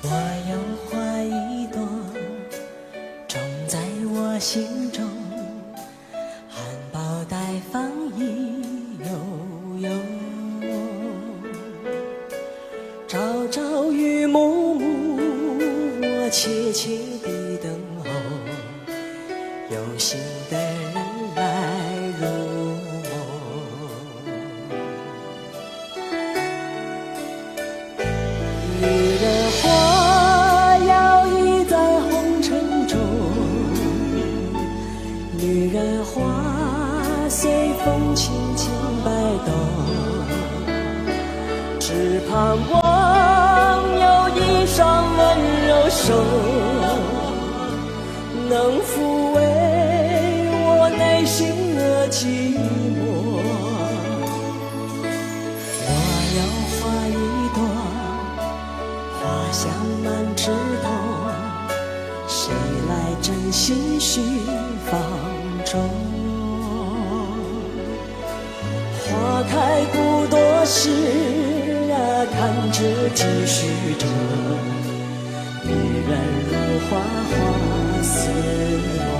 我有花一朵，种在我心中，含苞待放意悠悠。朝朝与暮暮，我切切地等候，有心的人来入梦。女人花摇曳在红尘中，女人花随风轻轻摆动，只盼望有一双温柔手，能抚慰我内心的寂寞。我有花一朵，花香满枝头，谁来珍惜绪放纵？花开不多时啊，看着几许中，女人如花，花似梦。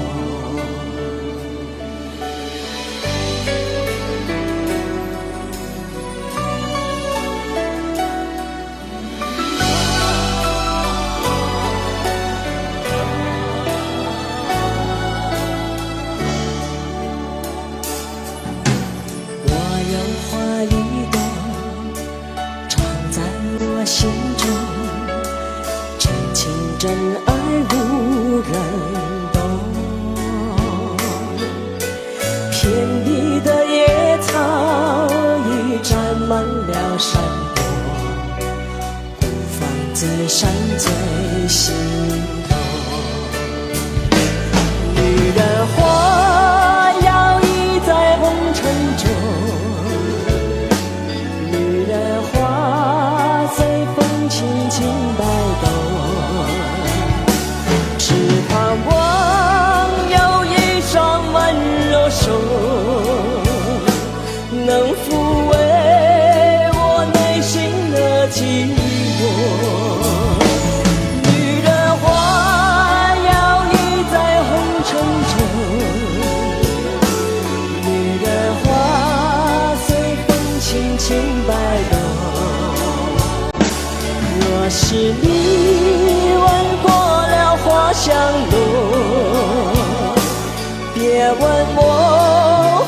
花一朵，藏在我心中，真情真爱无人懂。遍地的野草已占满了山坡，孤芳自赏最心痛。女人花摇曳在红尘中，轻摆动，只盼望有一双温柔手，能抚慰我内心的寂寞。女人花摇曳在红尘中，女人花随风轻轻摆动。若是你闻过了花香浓，别问我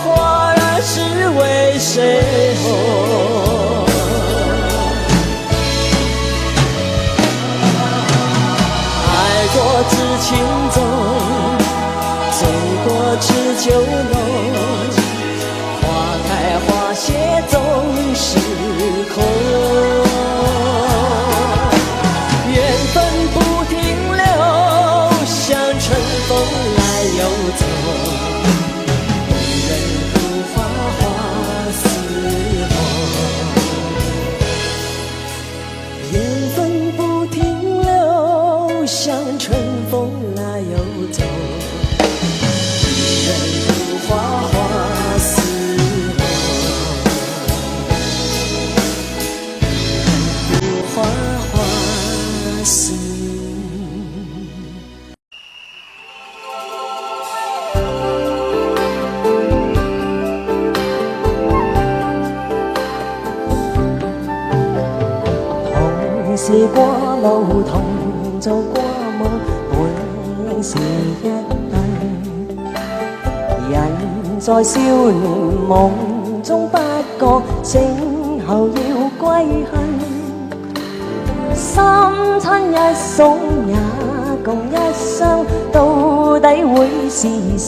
花儿是为谁红。爱过知情重，醉过知酒浓，花开花谢总是空。风来又走，女人如花，花似梦。缘分不停留，像春风来又走，女人如花，花似梦。女人如花，花似梦。試過路，同做過夢，本是一對。人在少年夢中不覺，醒後要歸去。三親一送也共一生，到底會是誰？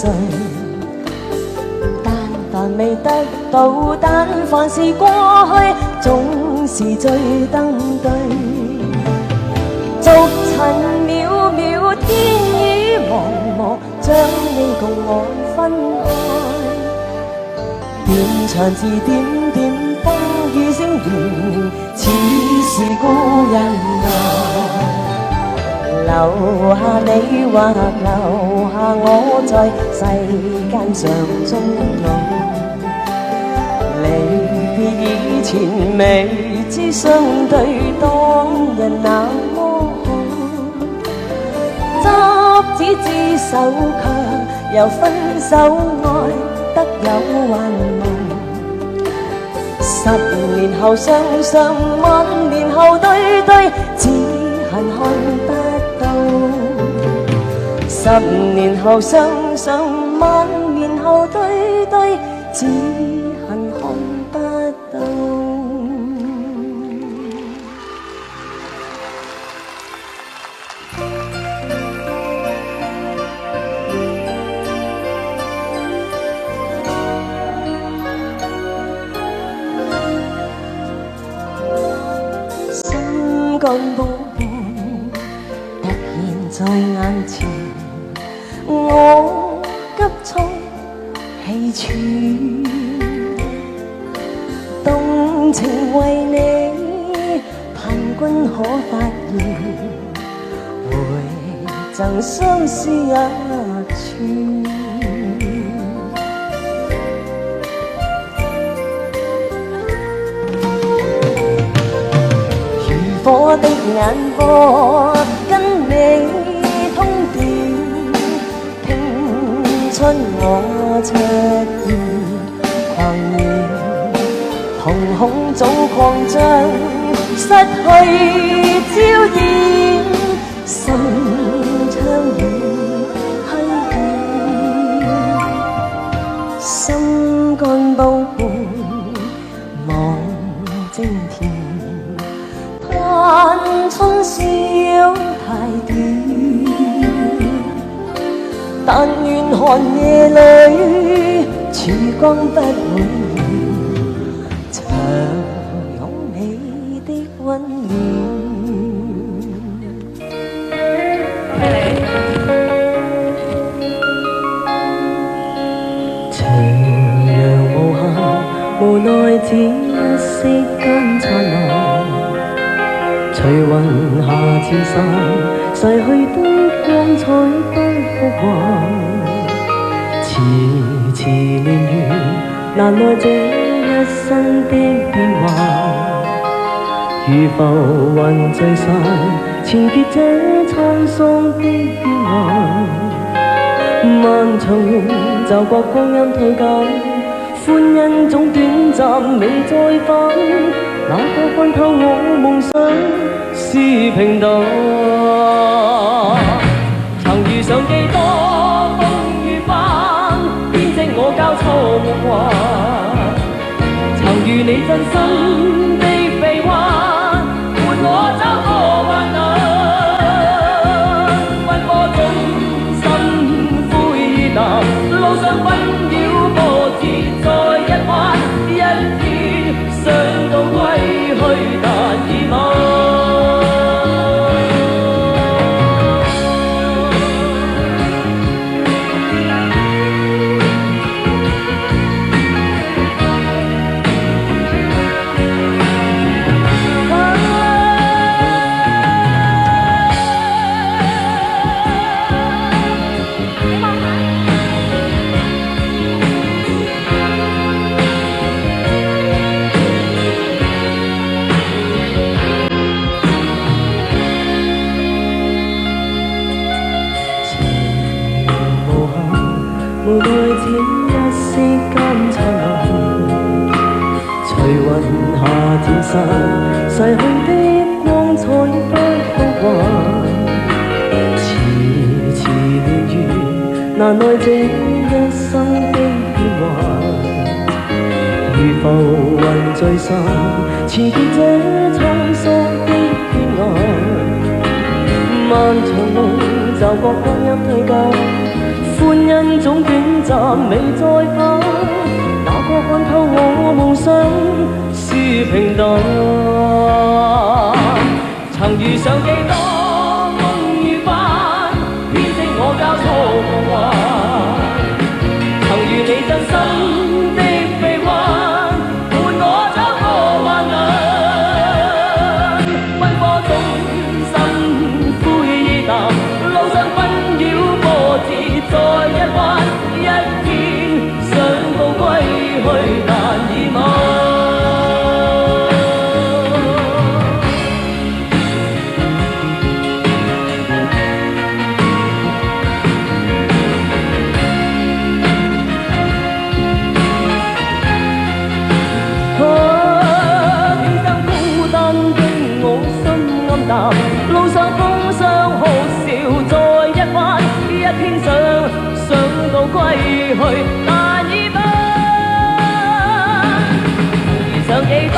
但凡未得到，但凡是過去，總是最登對。俗塵渺渺，天雨茫茫，將你共我分開。斷腸字點點，風雨聲弦，似是故人來。留下你或留下我，在世間上終老。離別以前未知相對，當日那麼好。只知手強，由分手愛得有幻夢。10年後相信，萬年後對對，只恨看不到。10年後相信，萬年後對對，只恨看不到。心肝寶貝突然在眼前，我急速氣喘，動情為你，盼君可發現，回贈相思一串。我的眼波跟你通電，拼出我赤焰狂熱，瞳孔早擴張，失去焦點，心窗遠虛遠，心肝寶貝望晶田。盼春宵太短，但願寒夜裏曙光不會遠，長擁你的溫暖。斜陽無限，無奈只一息間燦爛。隨雲下漸散，逝去的光彩不復還。遲遲年月，難耐這一生的變幻。如浮雲聚散，纏結這滄桑的變幻。漫長夢就覺光陰退減，歡欣總短暫，未再返。那個看透我夢想是平淡，曾遇上幾多風雨翻，編織我交錯夢幻。曾遇你真心的臂彎，伴我走過患難。奔波中心灰淡，路上紛擾波折再一彎，一天想到歸去，但已晚。無奈只一息間燦爛，隨雲下漸散，逝去的光彩不復還。遲遲年月，難耐這一生的變幻。如浮雲聚散，纏結這滄桑的變幻。漫長夢就覺光陰退減。歡欣總短暫，未再返。哪個看透我夢想是平淡？曾遇上幾多風雨翻，編織我交錯夢幻。曾遇你真心的臂彎，伴我走過患難。奔波中心灰淡，路上紛擾波折。再一彎，一天想到歸去，但已晚。淡，路上風霜哭笑再一彎，一天想到歸去難以返。遇上幾多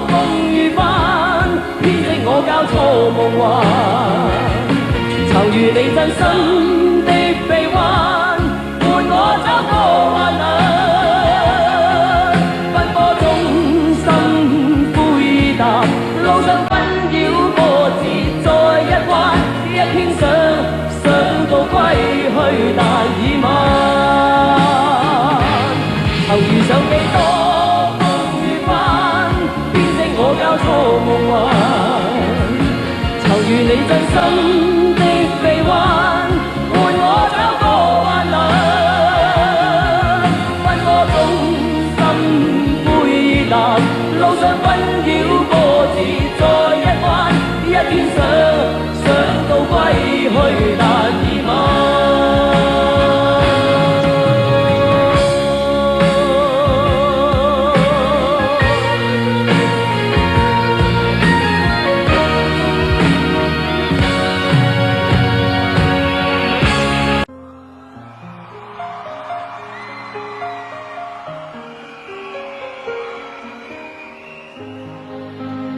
風雨翻，編織我交錯夢幻，曾如你真心的臂彎，伴我走過患難。奔波中心灰淡，路上紛擾波折再一彎，一天想到歸去難以晚。曾遇上幾多風雨翻，編織我交錯夢幻，曾如你真心的臂彎，伴我走過患難。奔波中心灰淡，路上紛擾波折再一彎，一天想到歸去難以晚。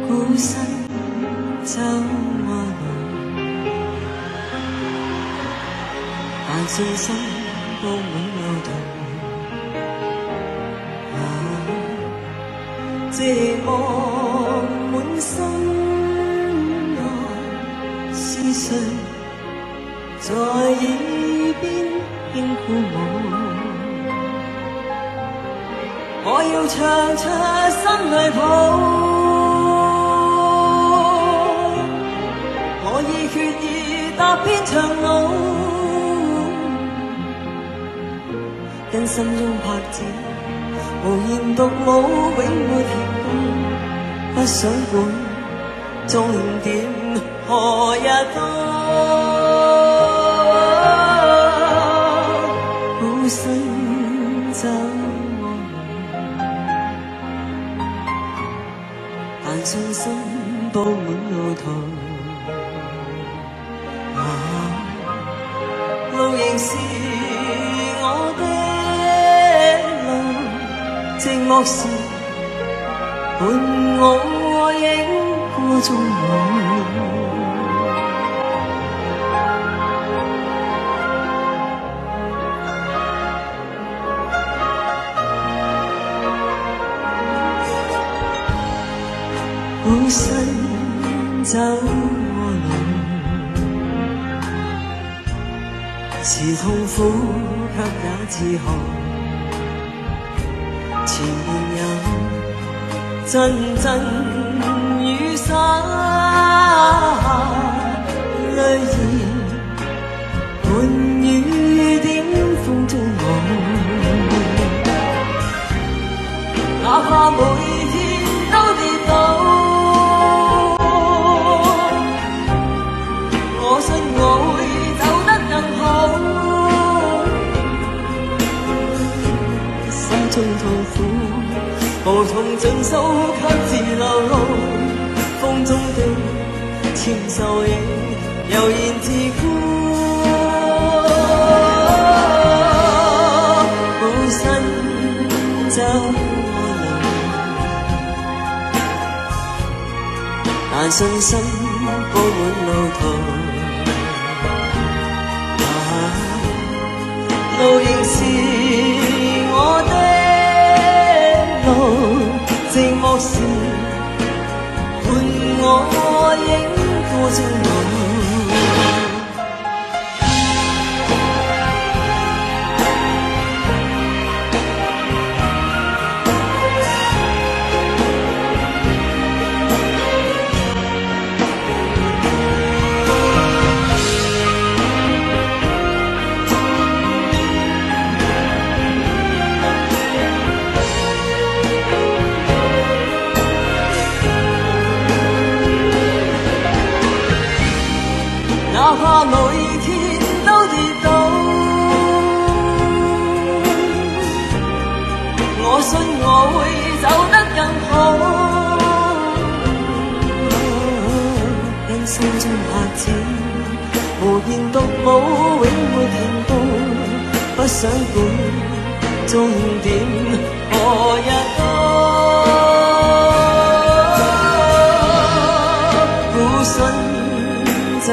孤身走過來，但信心佈滿路途。寂寞滿心內，是誰在耳邊輕呼我？我要唱出心裏抱。我已決意踏遍長路，跟心中拍子無言獨舞，永沒停步。不想管終點何日到，好身走我路，但信心佈滿路途。路仍是我的路，寂寞時伴我影歌中舞。好身走我路，是痛苦卻也自豪，前面有陣陣雨灑，淚兒伴雨點風中舞，哪怕每天都跌倒，我信我會走得更好。心中痛苦無從盡訴，卻自流露。風中的纖手影悠然自顧。好身走我路，但信心佈滿路途。路仍是我的路，寂寞時伴我影歌中舞。哪怕每天都跌倒，我信我會走得更好。跟心中拍子，無言獨舞永沒停步，不想管終點何日到。孤身走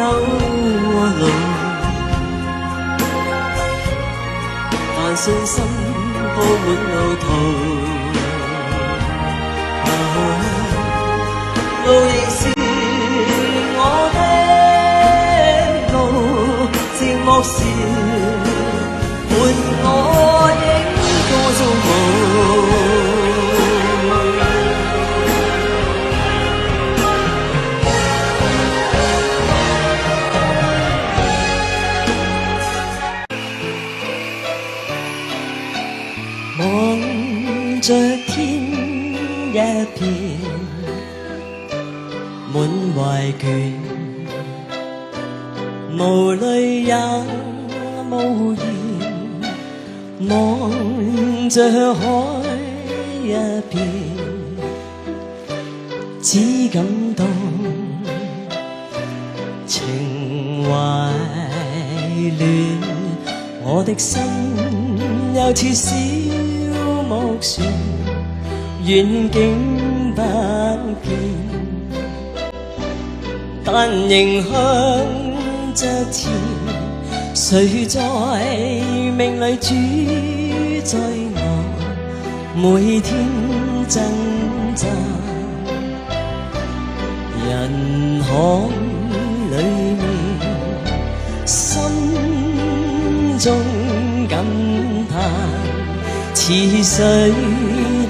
路，但信心鋪滿路途。路仍是我的路，寂寞時伴我影歌中舞。望着天一片滿懷倦，無淚也無言，望着海一片，只感到情懷亂，我的心又似小木船，遠景不見。但仍向着前，誰在命裏主宰我？每天掙扎，人海裏面，心中感嘆，似水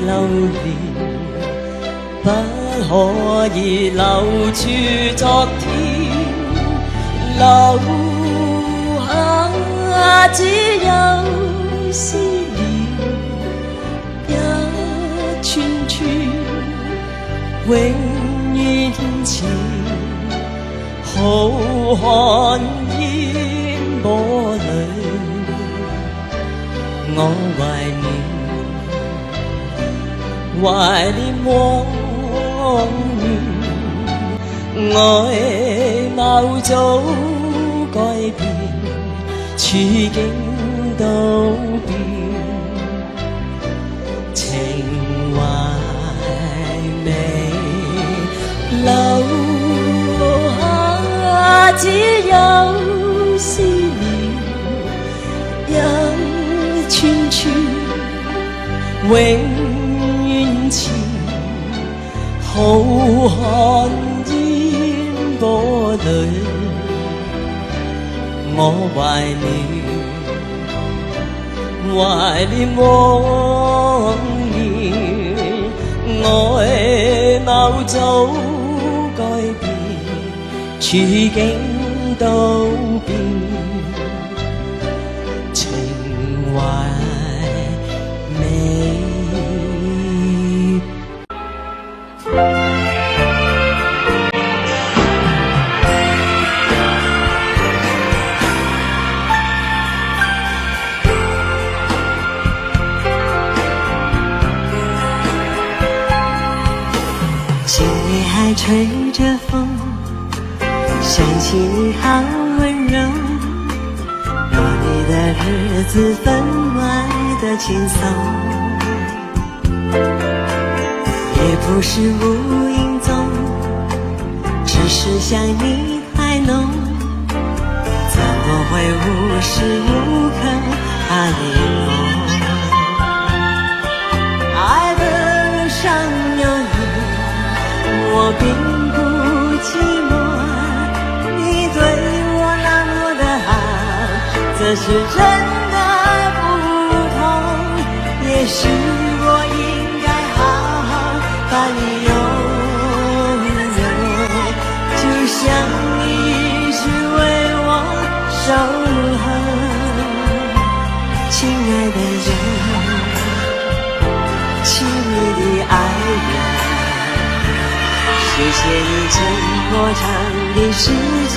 流連，不可以留住昨天，留下只有思念，一串串永遠前，浩瀚煙波裏，我懷念往外貌早改變，處境都變，情懷未留下，只有思念，一串串永遠前。浩瀚煙波裏，我懷念往年，外貌早改變，處境都變，情懷未。今夜还吹着风，想起你好温柔，有你的日子分外的轻松，也不是无影踪，只是想你太浓，怎么会无时无刻把你梦？爱的路上有你，我并不寂寞，你对我那么的好，这是真的不同，也许我应该好好把你拥有，就像你是为我守候，亲爱的人，亲密的爱人，谢谢你这么长的时间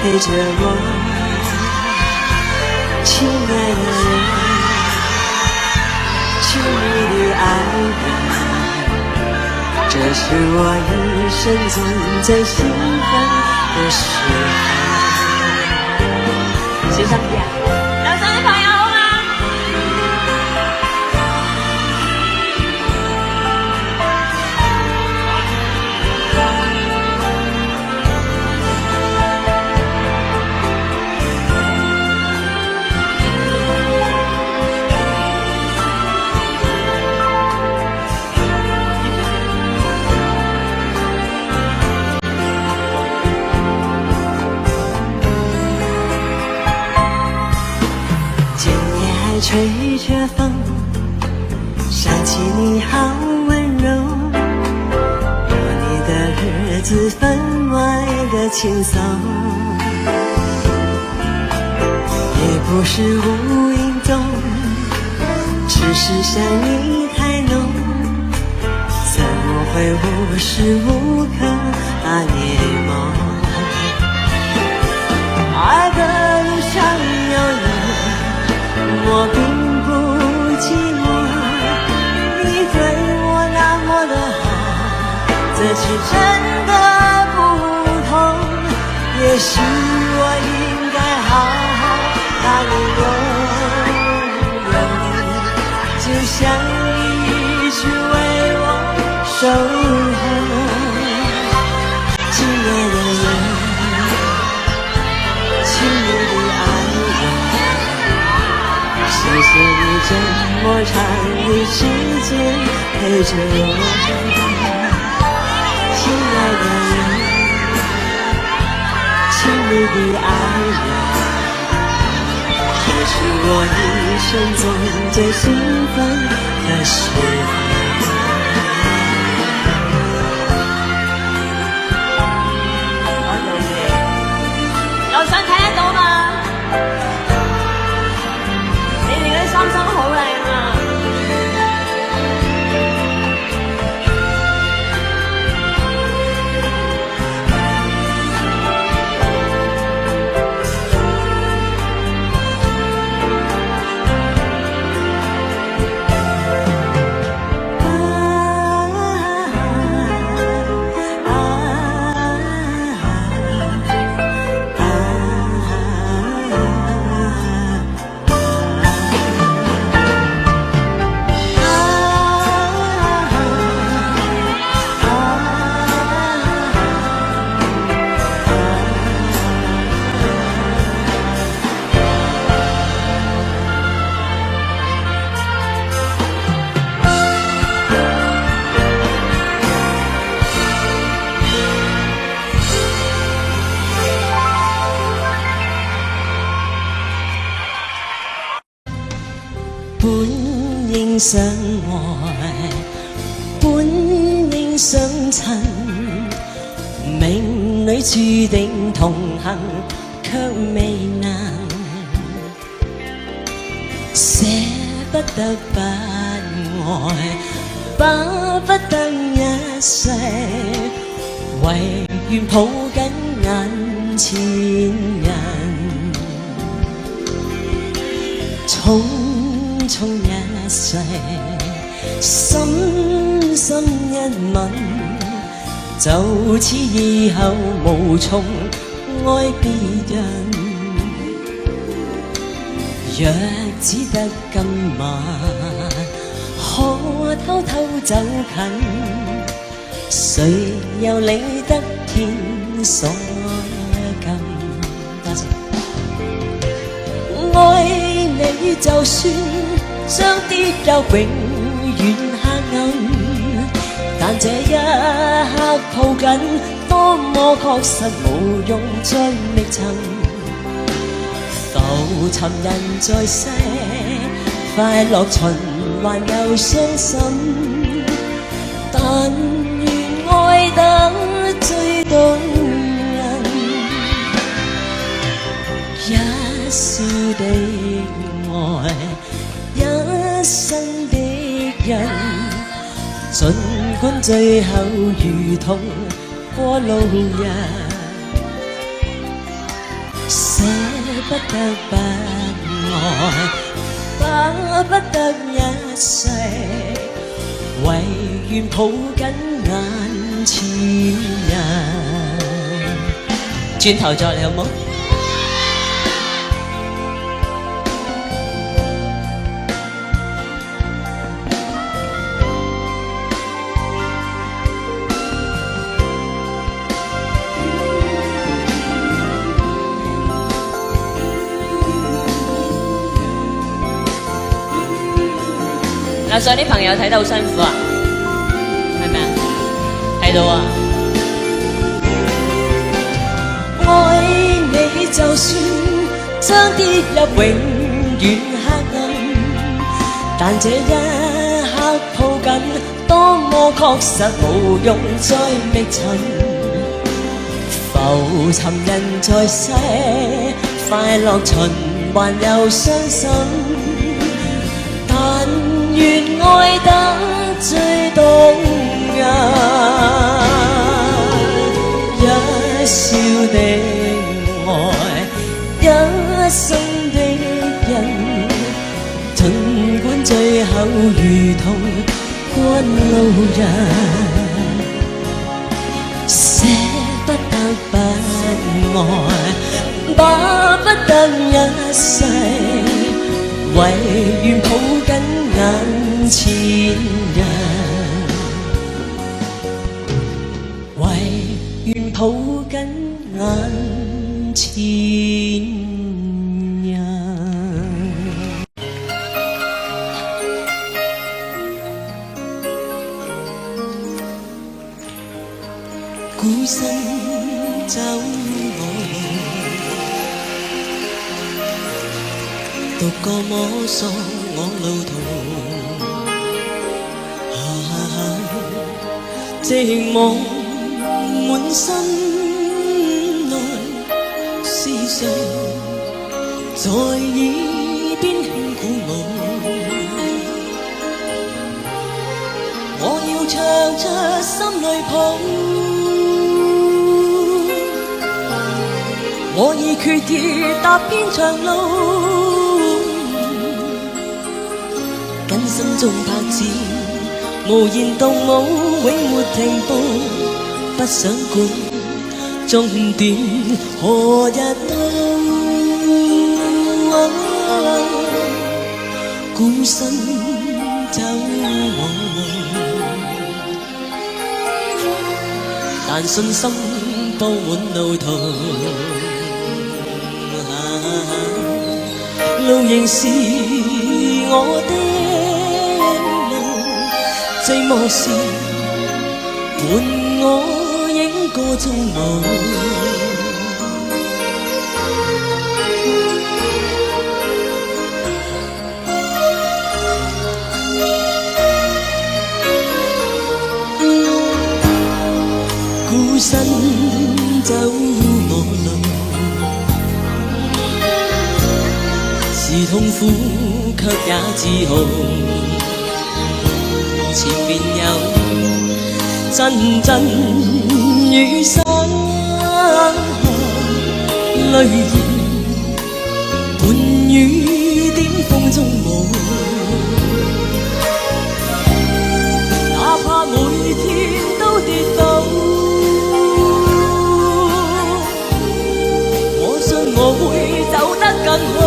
陪着我，亲爱的人，亲密的爱人，这是我一生中最兴奋的时候。欣赏点，两三位朋友好吗？吹着风，想起你好温柔，过你的日子分外的轻松，也不是无影踪，只是想你太浓，怎么会无时无刻把你梦？爱的路上有你，我并不寂寞，你对我那么的好，这是真的不同。也许我应该好好把你拥有，就像你一直为我守候，亲爱的人，请你的爱我。谢谢你这么长的时间陪着我，亲爱的人，请你的爱我，这是我一生中最兴奋的时候。有想睇得到嘛？心心好靚啊！本應相愛，本應相襯，命裏注定同行，卻未能捨不得不愛，巴不得一世，唯願抱緊眼前人。匆匆一世，深深一吻，就此以後無從愛別人。若只得今晚，可偷偷走近，誰又理得天所禁？多謝。愛你就算將跌入永遠黑暗，但這一刻抱緊，多麼確實無用再覓尋。浮沉人在世，快樂循環又傷心，但願愛得最動人。一笑的愛，一生的人，儘管最後如同過路人，捨不得不愛，巴不得一世，唯願抱緊眼前人。轉頭再嚟好冇？嗱，上啲朋友睇得好辛苦啊，係咪啊？睇到啊！愛你就算將跌入永遠黑暗，但這一刻抱緊，當我確實無用再覓尋，浮沉人在世，快樂循環又傷心。但願愛得最動人，一笑的愛，一生的人，儘管最後如同趕路人，捨不得不愛，巴不得一世。唯願抱緊眼前人，唯願抱緊眼前人。孤身走我路，獨個摸索我路途，寂寞滿身內，思緒在耳邊輕鼓舞。我要唱出心裏抱，我已決意踏遍長路。心中拍子無言動舞，永沒停步，不想管終點何日到。孤身走我路，但信心佈滿路途，路仍是我的。寂寞時，伴我影個蹤舞。孤身走我路，是痛苦卻也自豪。前面有陣陣雨傘，淚兒伴雨點風中舞，哪怕每天都跌倒，我信我會走得更好。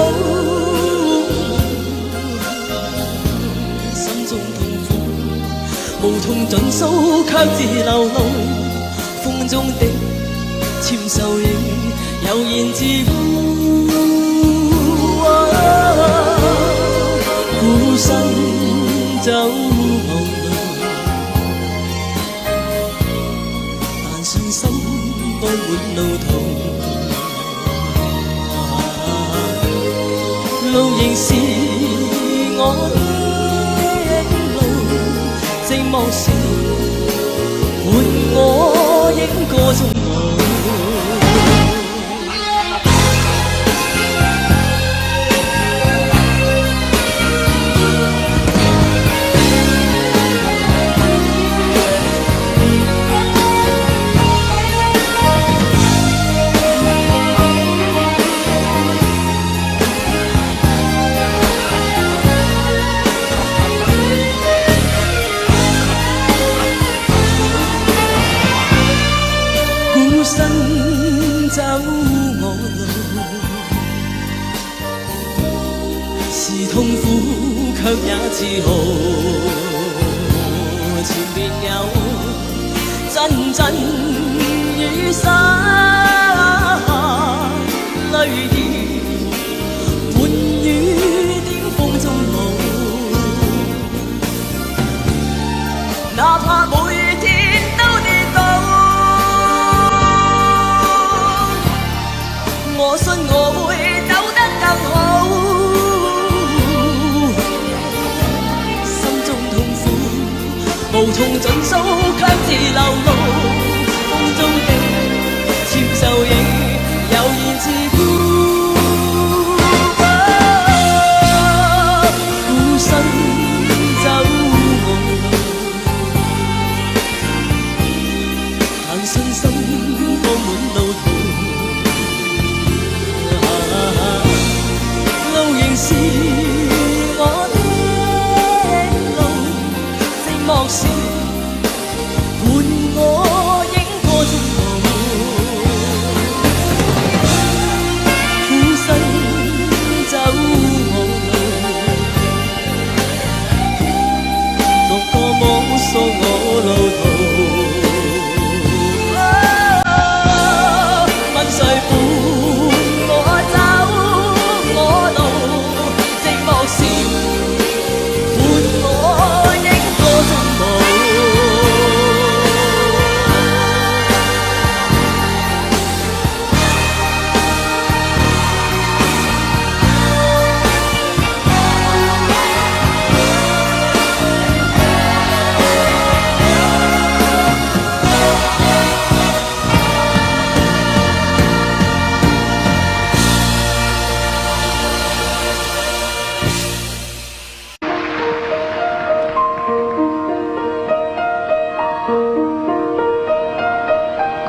無痛盡訴，卻自流露，風中的纖手影悠然自污。孤身走無路，但信心佈滿路途，路仍是我的。寂寞時，伴我影個蹤舞。走我路，是痛苦卻也自豪。前面有陣陣雨灑淚兒，伴雨點風中舞。哪怕每天都跌倒，我信我會走得更好。心中痛苦無從盡數，卻自流露。風中的簽奏亦悠然自顧。孤身走我路，行信心佈滿路途。路仍是我的路，寂寞時伴我影過中途。孤身走我路，獨個摸索我路途。問誰伴我走我路？寂寞時伴我影過中途。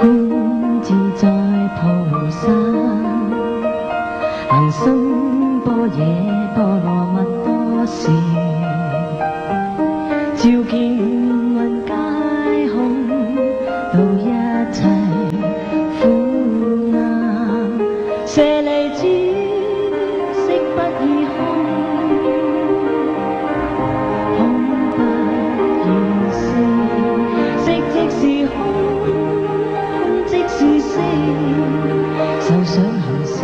孤自在蒲山，行深般若波羅蜜多時，照見雲皆空，到一切苦難。舍利子，色不異空，空不現色，色即是空。即是色，受想行識，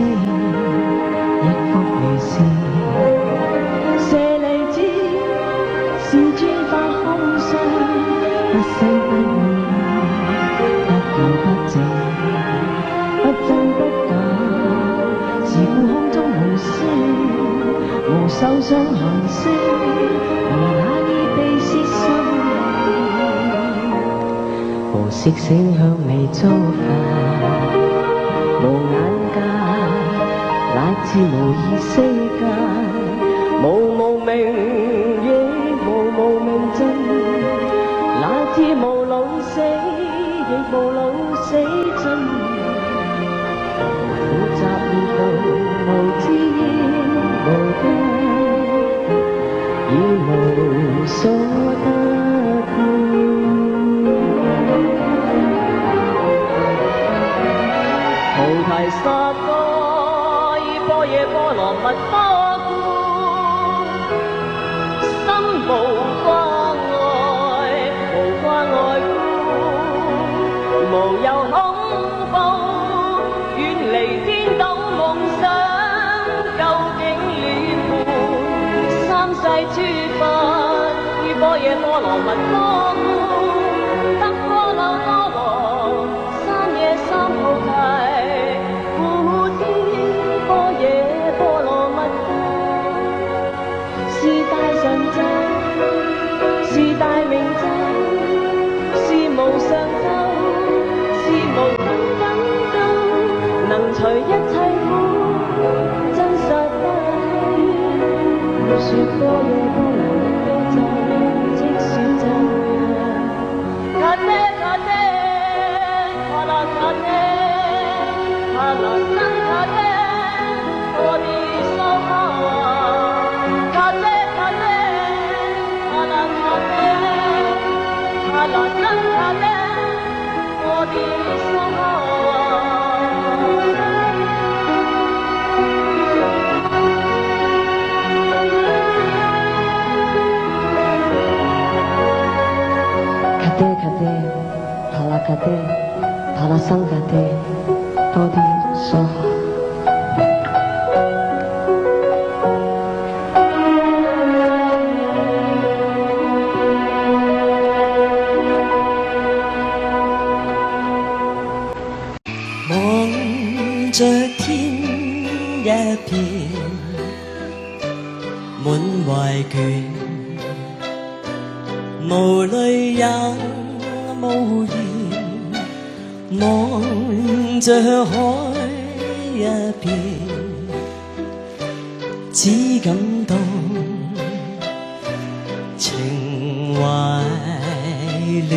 亦復如是。舍利子，是諸法空相，不生不滅，不垢不淨，不真不假。是故空中無色，無受想行識，無那意被攝受。無色聲香味觸法，無眼界，乃至無意識界，無無明亦無無明盡，乃至無老死亦無老死盡。苦集滅道無知無得，已無所得。菩提薩埵依般若波羅蜜多故，心無掛礙，無掛礙故，無有恐怖，遠離顛倒夢想，究竟涅槃。三世諸佛依般若波羅蜜多故，得波羅多羅，三野三菩提。是大明咒，是無上咒，是無等等咒，能除一切苦，真實不虛。說般若波羅蜜多咒，即說咒。卡爹卡爹，卡拉卡爹，卡拉僧卡爹，我的手好啊。拉僧卡爹，我的心啊。多地说话。望着天一片滿懷倦，無淚也無言，望着海一邊，只感到情懷亂，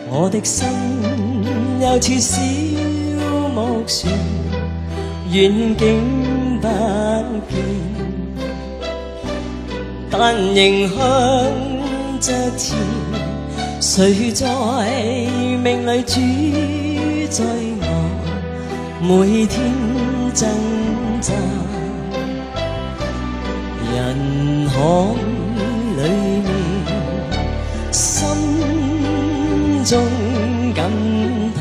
我的心又似小木船，遠景不見，但仍向着前。誰在命裏主宰我，每天掙扎。人海裏面，心中感嘆，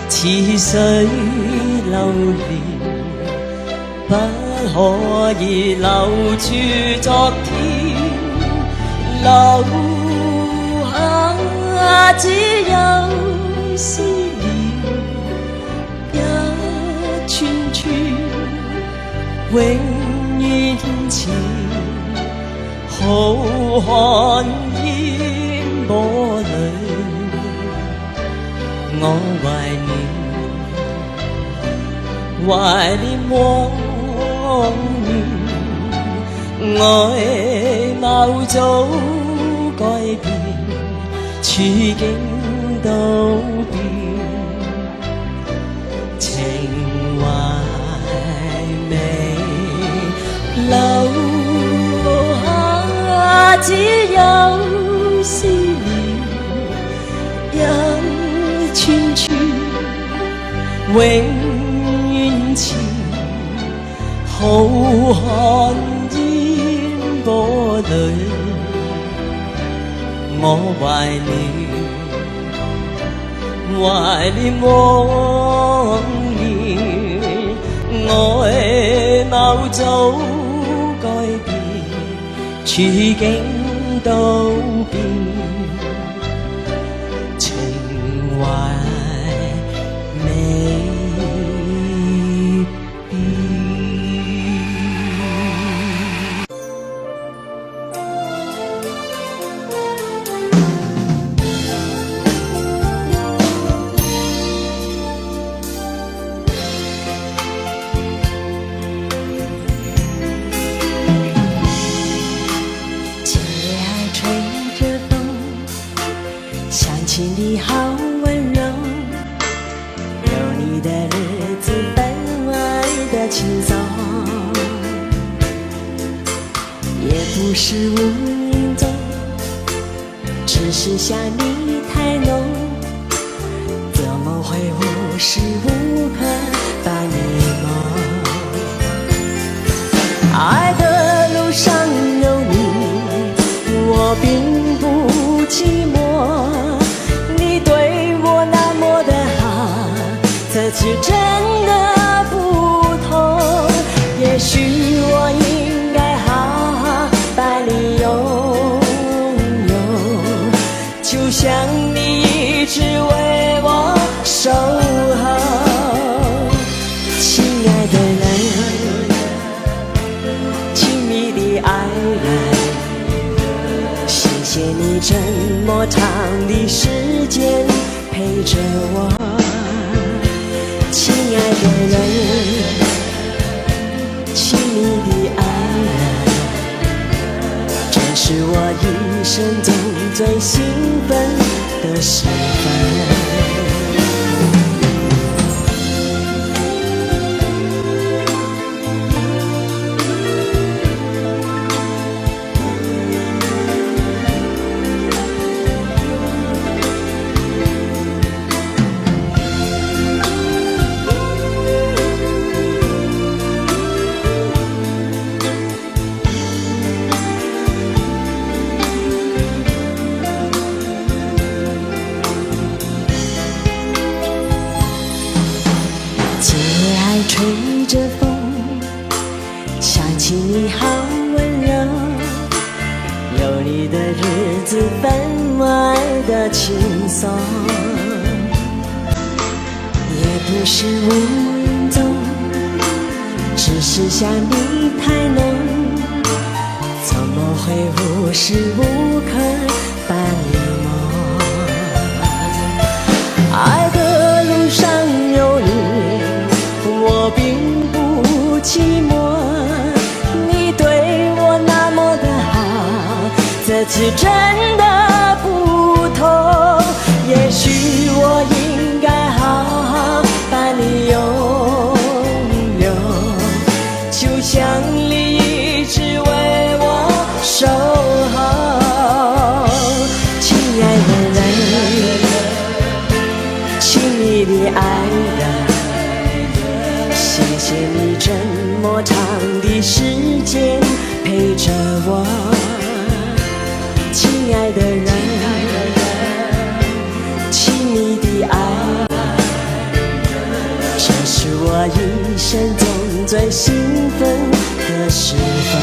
似水流年，不可以留住昨天，留下只有思念，一串串永遠前，浩瀚煙波裏，我懷念往年，外貌早改變，處境都變，情懷未留下，只有思念，一串串永遠前，浩瀚煙波裏，我懷念往年，外貌早改變，處境都變，情懷未你好温柔，有你的日子分外的轻松，也不是无影踪，只是想你太浓，怎么会无时无刻把你梦？爱的路上有你，我并不寂寞。这次真的不同，也许我应该好好把你拥有，就像你一直为我守候。亲爱的人，亲密的爱人，谢谢你这么长的时间陪着我。亲爱的人，亲密的爱人，这是我一生中最兴奋的时分。街还吹着风，想起你好温柔，有你的日子分外的轻松，也不是无影踪，只是想你太浓，怎么会无时无刻伴你梦？爱的路上有你，我并不寂寞，你对我那么的好，这次真的不同，也许我应该好好把你拥有，就像你一直为我守候。亲爱的人，亲密的爱人，谢谢你这么长的时间陪着我。亲爱的人，亲密的爱人，这是我一生中最兴奋的时分。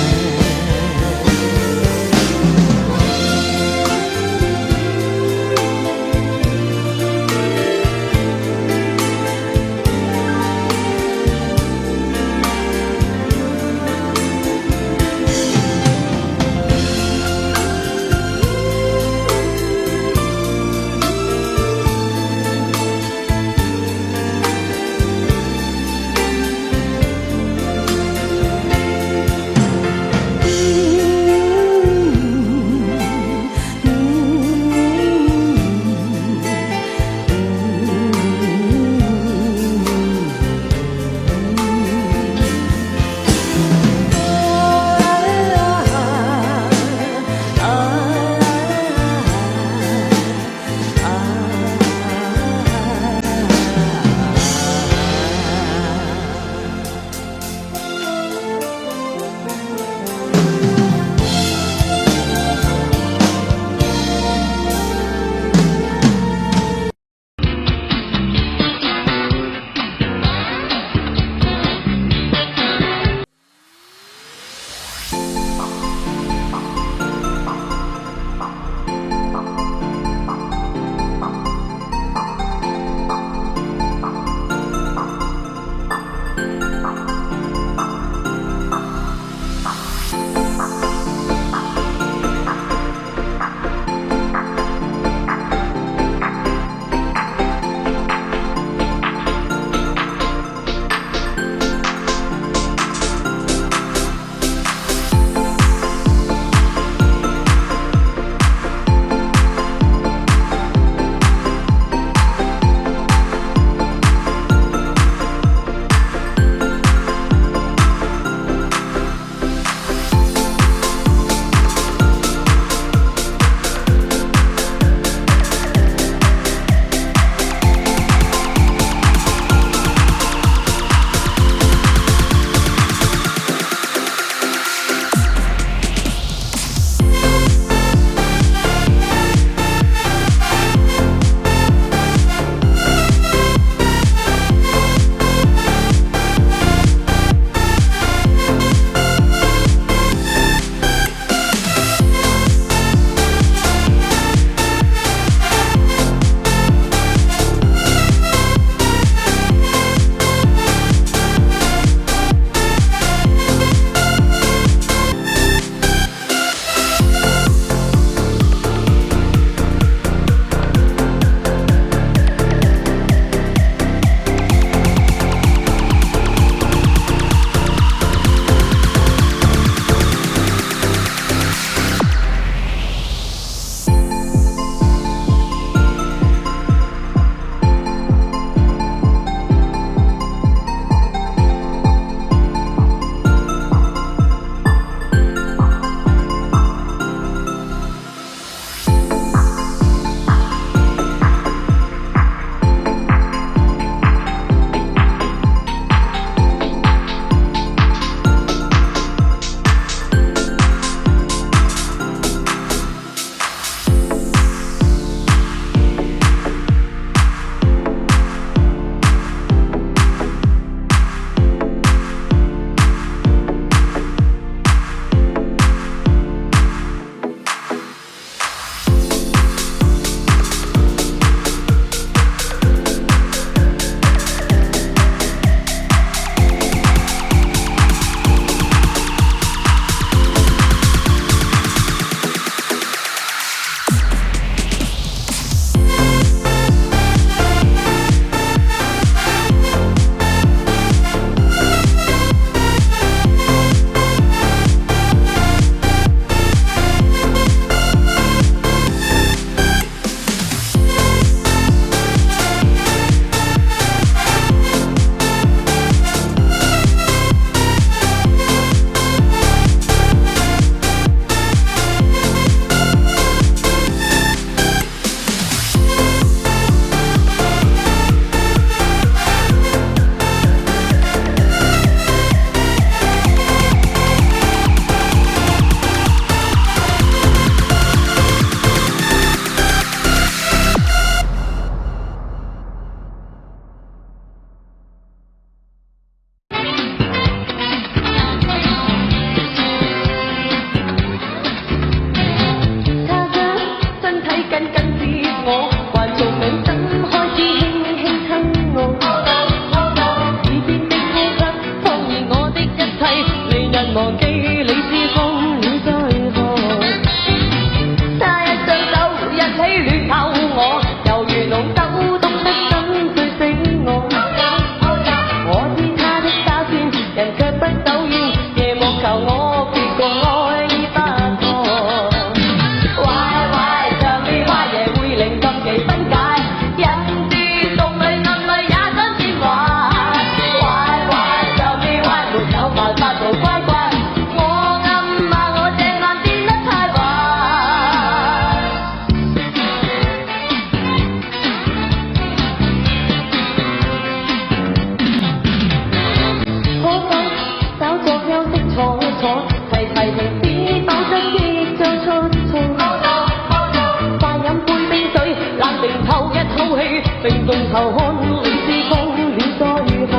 頭看，你知風了再看。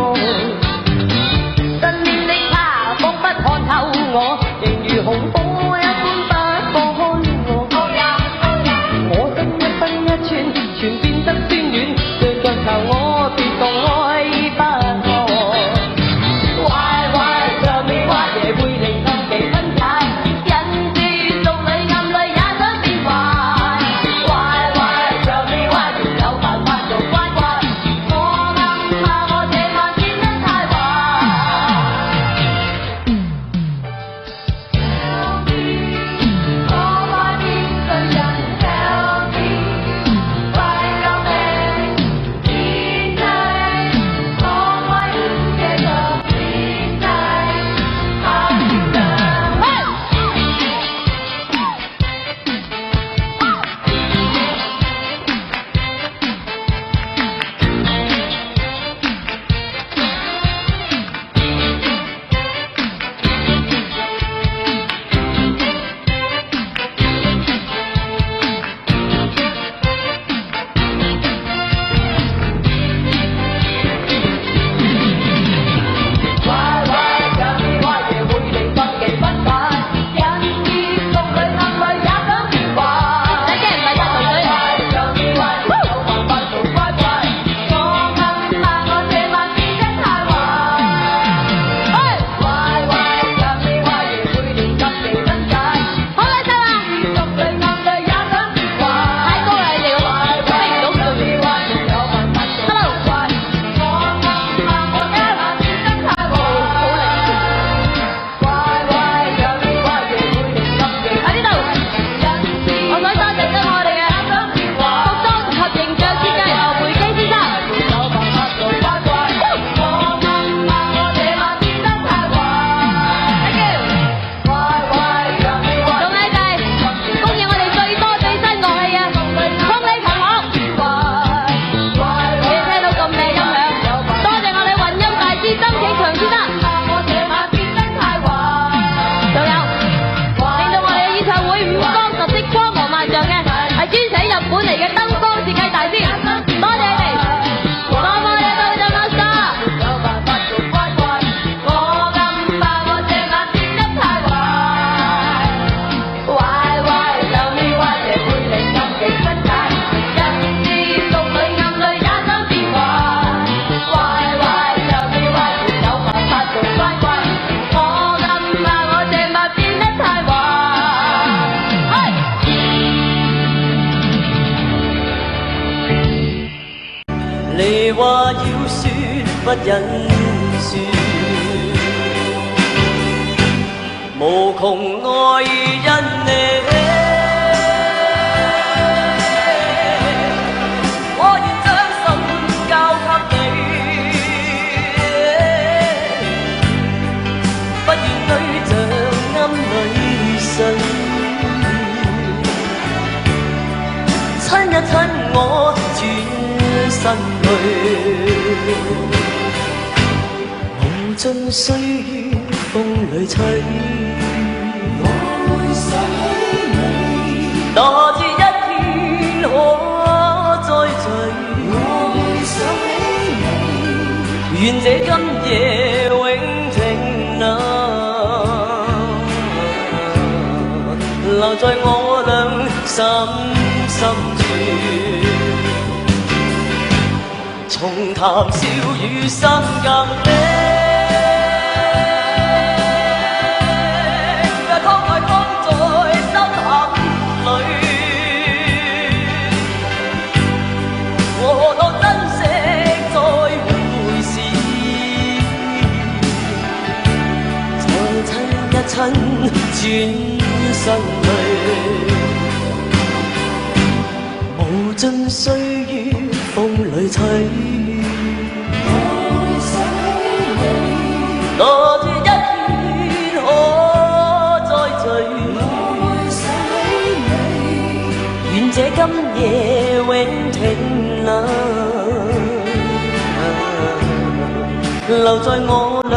身邊的他，彷彿看透我，形如紅火一般不放開我。我心一分一寸，全變得酸軟，像像求我別動愛不可。歪歪像你歪夜會令心幾分解，人是越獨裏暗裏也想變壞。歪歪像你歪沒有辦法做乖乖，我暗怕我這晚變得太壞。我愛變對人 tell me why your man 變態，我愛這個變態太強。歪歪像你歪夜會令心幾分解，人越獨裏暗裏也想變壞。你驚唔係插頭水？歪像你歪沒有辦法做乖乖，我暗怕我這晚變得太壞。歪歪像你歪夜會令心幾分解，好啦，得啦，獨裏暗裏也想變壞。太高啦你哋咁，飛唔到上面。Hello， 我暗怕我這晚變得太壞。歪歪像你歪夜會令心幾喺呢度，我想多謝咗我哋嘅服裝及形象設計劉培基先生。有辦法做乖乖，我暗怕我這晚變得太壞。Thank you。歪歪像你歪仲有就係供應我哋最多最新樂器嘅通利琴行。你聽到咁靚音響，多謝我哋混音大師曾景強先生。仲有令到我哋嘅演唱會五光十色、光芒萬丈嘅，係專寫日本嚟嘅燈光設計大師，多謝你哋。我哋到就冇錯。有辦法做乖乖，我暗怕我這晚變得太壞。歪歪像你歪夜會令心幾分解，人是獨裏暗裏也想變壞。歪歪像你歪沒有辦法做乖乖，我暗怕我這晚變得太壞。你話要說不忍說，無窮愛因你，我願將心交給你，不願對象暗裏睡，親一親我轉身去，無盡歲月風裏吹，我會想起你，哪知一天可再聚，我會想起你，願這今夜永停留，留在我倆心深處。重談笑語心更的，慷慨放在心坎裏，我當珍惜再回事，再親一親轉身去，無盡歲月風裏吹，我會想起你，哪知一天可再聚，我會想起你，願這今夜永停留，留在我倆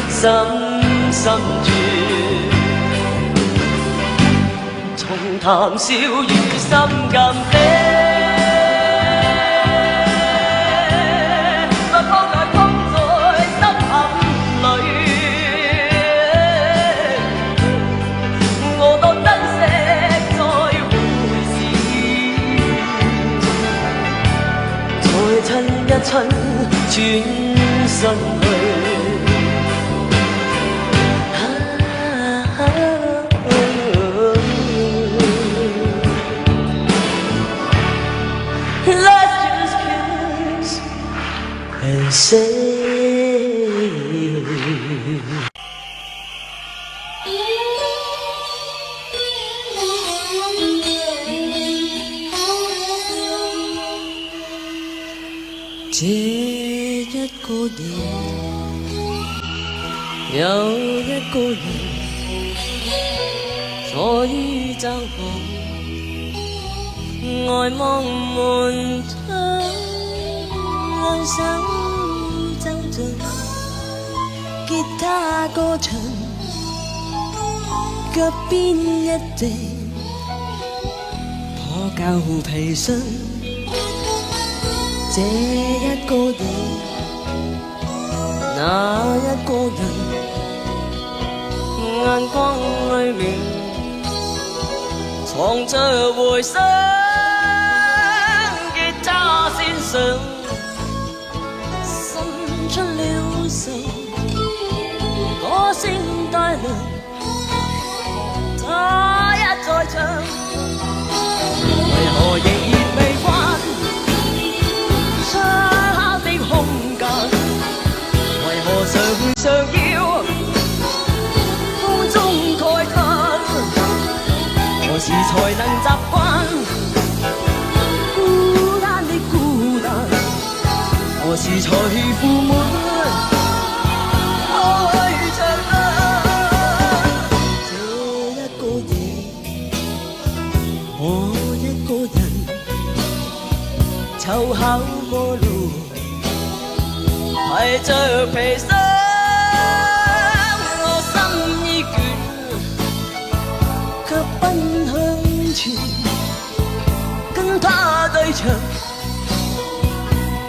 心深處，重談笑語心更的。信去。Let's just kiss and say.这一个夜，有一个人坐於周旁，呆望門窗，按手奏着吉他歌唱，腳邊一隻破舊皮箱。這一個人，那一個人，眼光裏面藏着回聲，吉他線上滲出了愁，歌聲帶來，他一再唱，為何仍然未慣？漆黑的空間，為何常要風中慨嘆？何時才能習慣孤單的孤單？何時才負滿愛着啊？這一個夜，我一個人湊巧過路，提着皮箱，我心已倦，卻奔向前，跟他對唱，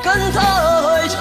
跟他去唱。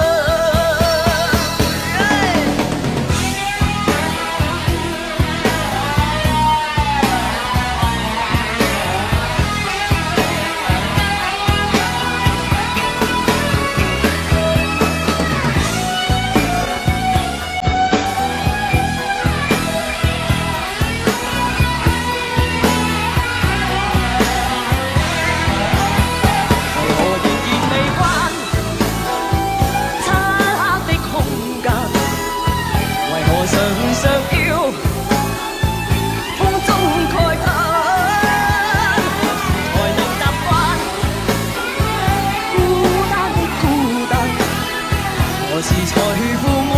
何時才負滿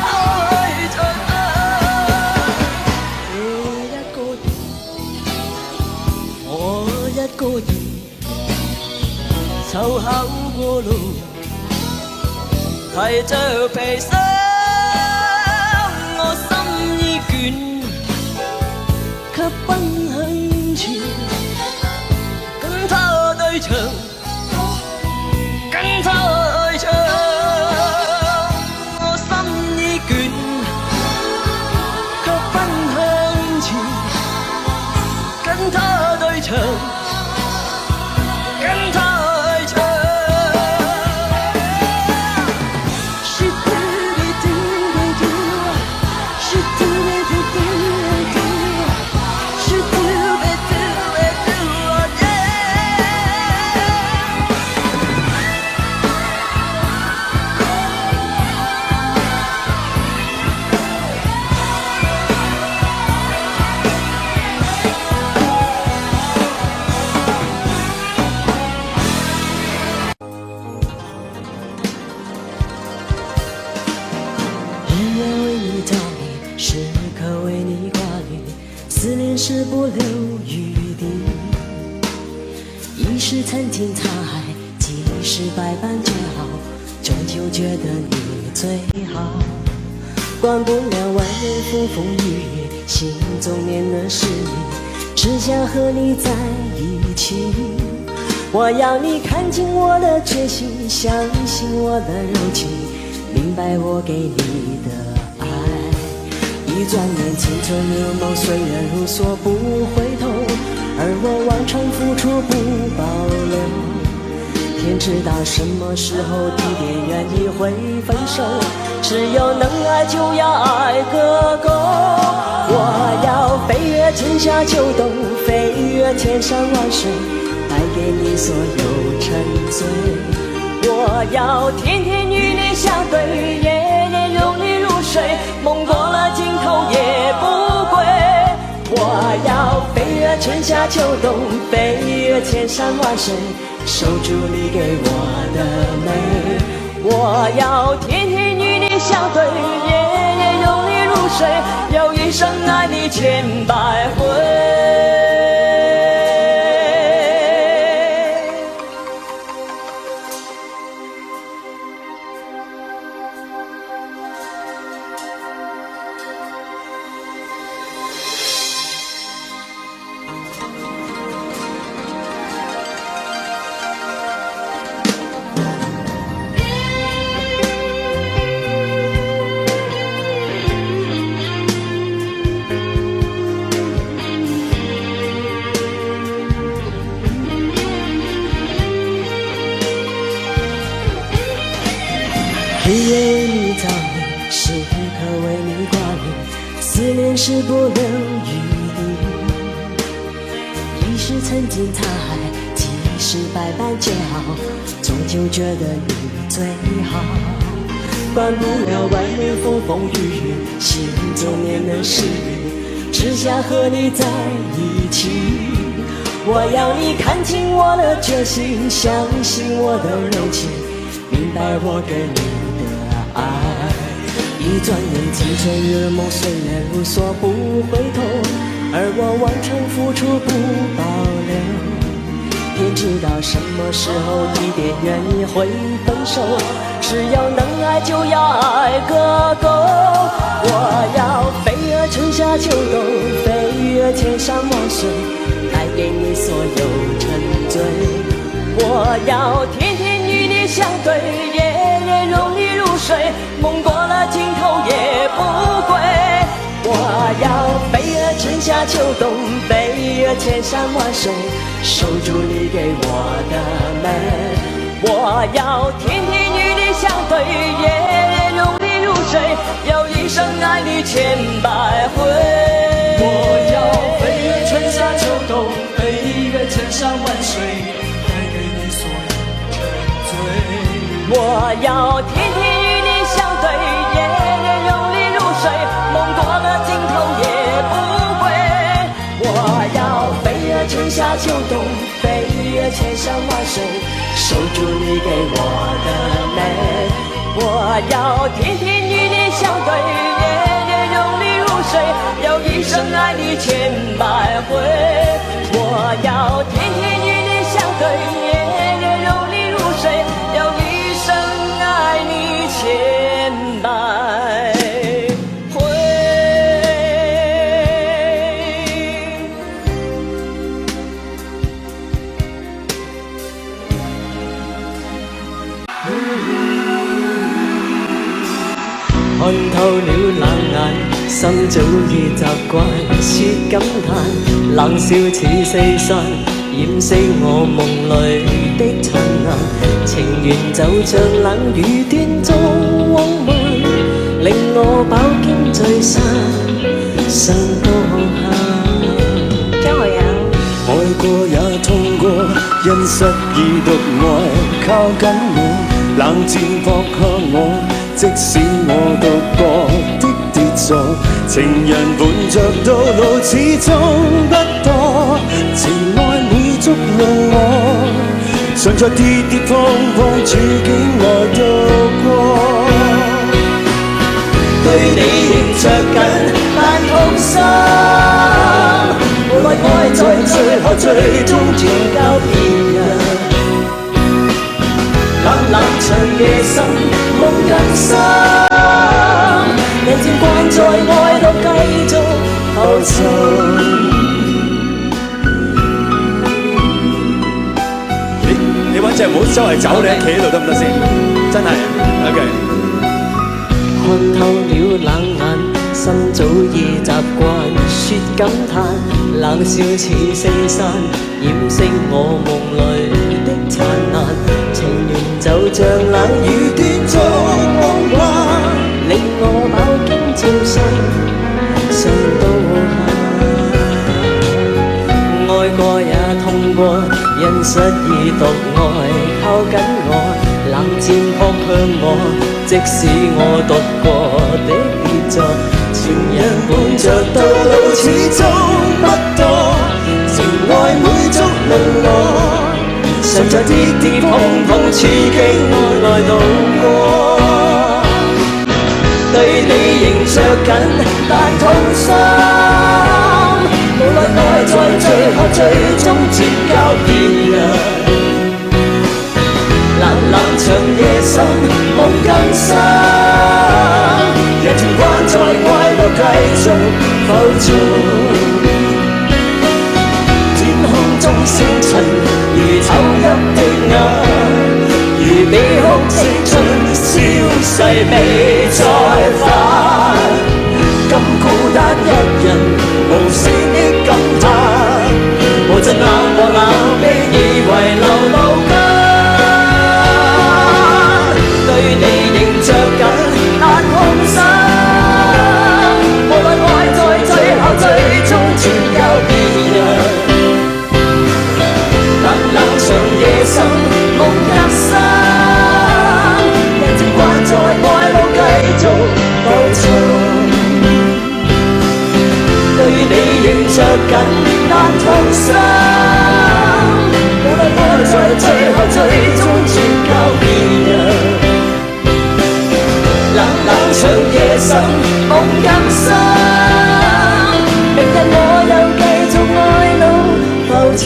愛着啊？這一個人，我一個人，湊巧過路，提着皮箱，我心已倦，卻奔向前，跟他對唱，跟他。我心已倦，卻奔向前，跟他對唱，跟他唱。时刻为你挂虑，思念是不留余地。一时曾经沧海，几时百般煎熬，终究觉得你最好。管不了外面风风雨雨，心中念的是你，只想和你在一起。我要你看清我的决心，相信我的柔情，明白我给你的。一转眼，青春如梦，岁月如梭，不回头。而我往常付出不保留，天知道什么时候地点愿意会分手，只有能爱就要爱个够。我要飞越春夏秋冬，飞越千山万水，带给你所有沉醉。我要天天与你相对，夜夜拥你入睡，梦过了尽头也不归。我要飞越春夏秋冬，飞越千山万水，守住你给我的美。我要天天与你相对，夜夜拥你入睡，要一生爱你千百回。日夜为你着迷，时刻为你挂虑，思念是不留余地。一时曾经沧海，几时百般煎熬，终究觉得你最好。管不了外面风风雨雨，心中念念是你，只想和你在一起。我要你看清我的决心，相信我的柔情，明白我给你爱。一转眼青春日梦，岁月如梭不回头，而我完全付出不保留。天知道什么时候地点愿意会分手，只要能爱就要爱个够。我要飞越春夏秋冬，飞越千山万水，带给你所有沉醉。我要天天与你相对，夜夜拥你入睡，梦过了尽头也不归。我要飞越春夏秋冬，飞越千山万水，守住你给我的美。我要天天与你相对，夜夜拥你入睡，要一生爱你千百回。我要飞越春夏秋冬，飞越千山万水，带给你所有沉醉。我要天天与你相对，夜夜拥你入睡，梦过了尽头也不归。我要飞越春夏秋冬，飞越千山万水，守住你给我的美。我要天天与你相对，夜夜拥你入睡，要一生爱你千百回。我要天天与你相对，夜夜拥你入睡，要一生爱你千百回。看透了冷眼，心早已習慣，說感嘆，冷笑似四散，掩飾我夢裏的燦爛。情緣就像冷雨斷中汪漫，令我飽經聚散，想放下。張學友，愛過也痛過，因失意獨愛，靠緊我，冷戰撲向我。即使我獨個的跌撞，情人伴着到老始終不多，情愛每捉弄我，常在跌跌碰碰處境內度過。對你仍着緊，但痛心，無奈愛在最後最終轉交別人。冷冷長夜深，夢更深，人漸慣在愛裏繼續浮沉。你揾隻唔好周圍走，你企喺度得唔得先？真係 ，OK。看透了冷眼，心早已習慣，說感嘆，冷笑似四散，掩飾我夢裏的燦爛。情緣就像冷雨斷續夢幻，令我飽經朝晨，上到下。愛過也痛過，因失意獨愛靠緊我，冷箭撲向我，即使我讀過的傑作，情人伴着到老始終不多，情愛每觸淪落。常在跌跌碰碰處境內度過，對你仍着緊，但痛心。無奈愛在最後最終轉交別人，冷冷長夜深，夢更深。人情關在愛路繼續浮躁。中星塵如抽泣的眼，如被哭青春消逝未再返。今孤單一人，無聲的感嘆，無盡冷和冷被以為流露間，對你仍着緊，但痛心。無論愛在最後最終轉交別人。長夜深，夢更深，人情關在愛路繼續浮沉。對你仍着緊，但痛心。無論愛在最後最終轉交別人，冷冷長夜深，夢更深。明日我又繼續愛路浮沉。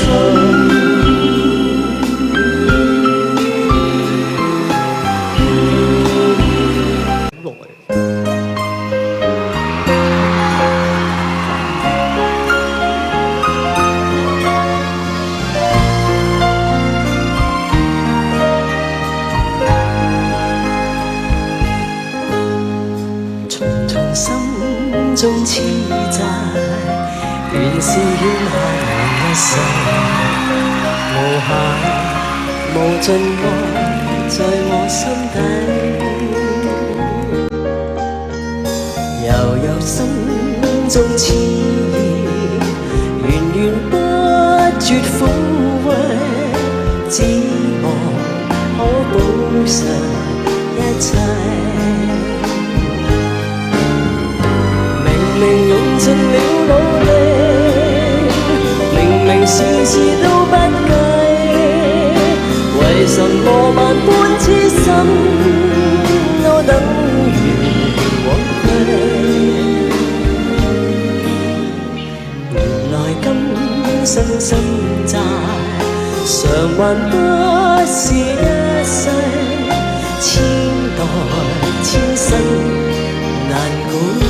中痴債，原是怨恨一世，無限無盡愛在我心底，悠悠心中痴意，源源不絕撫慰，只望可補償一切。明明用盡了努力，明明事事都不計，為什麼萬般痴心都等於枉費？原來今生心債，償還不是一世，千代千世難估計。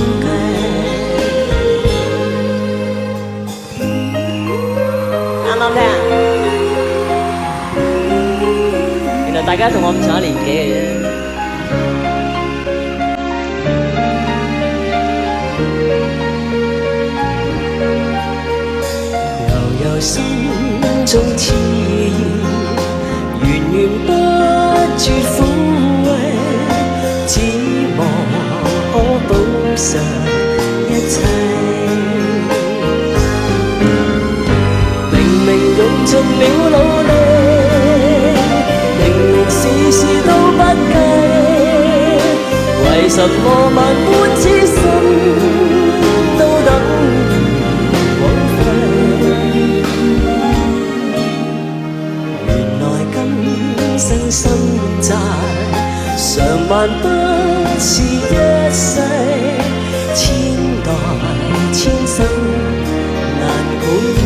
原來大家同我咁上下年紀嘅啫。悠悠心中痴意，源源不絕撫慰，只望可補償一切。用盡了努力，明明事事都不計，為什麼萬般痴心都等於枉費？原來今生心債，償還不是一世，千代千生難估計。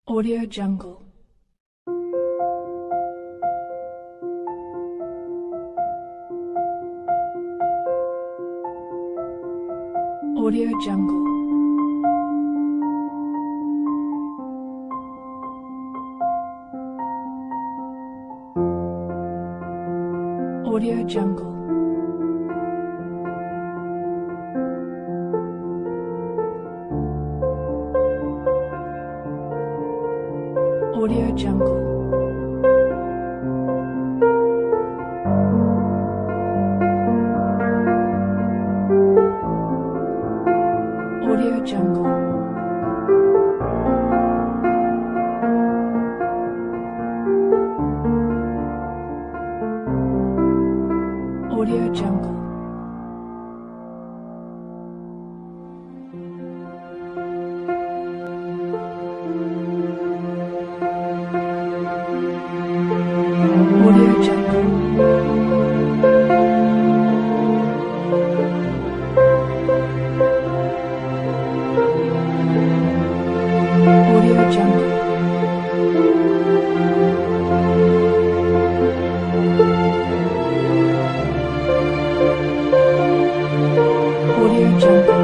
Audio Jungle. Audio Jungle. Audio Jungle. Audio Jungle. Audio Jungle. Audio Jungle. Audio Jungle. Audio Jungle. Audio Jungle. Audio Jungle.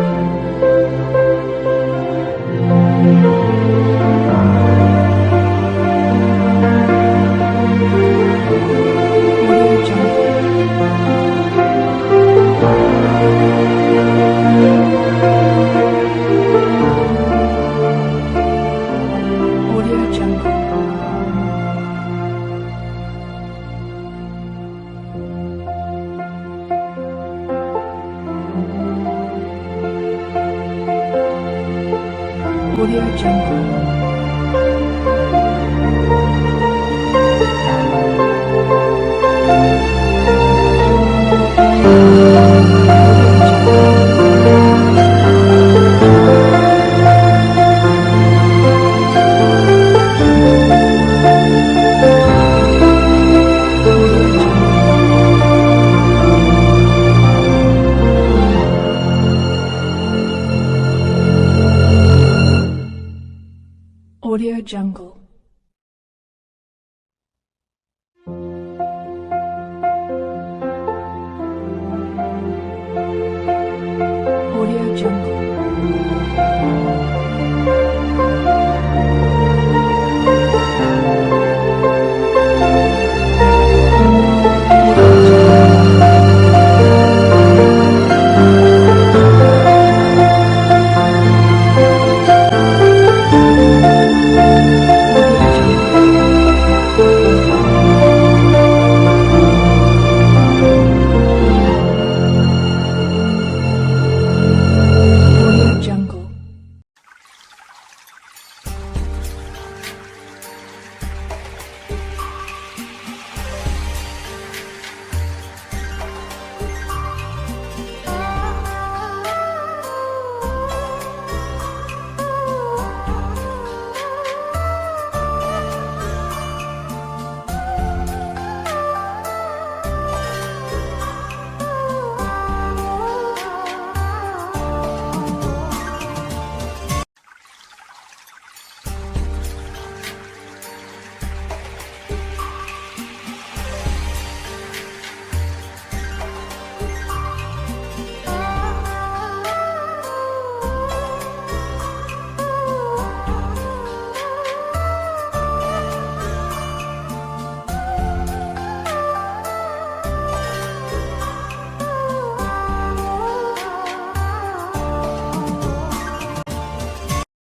Audio Jungle. Audio Jungle. Audio Jungle.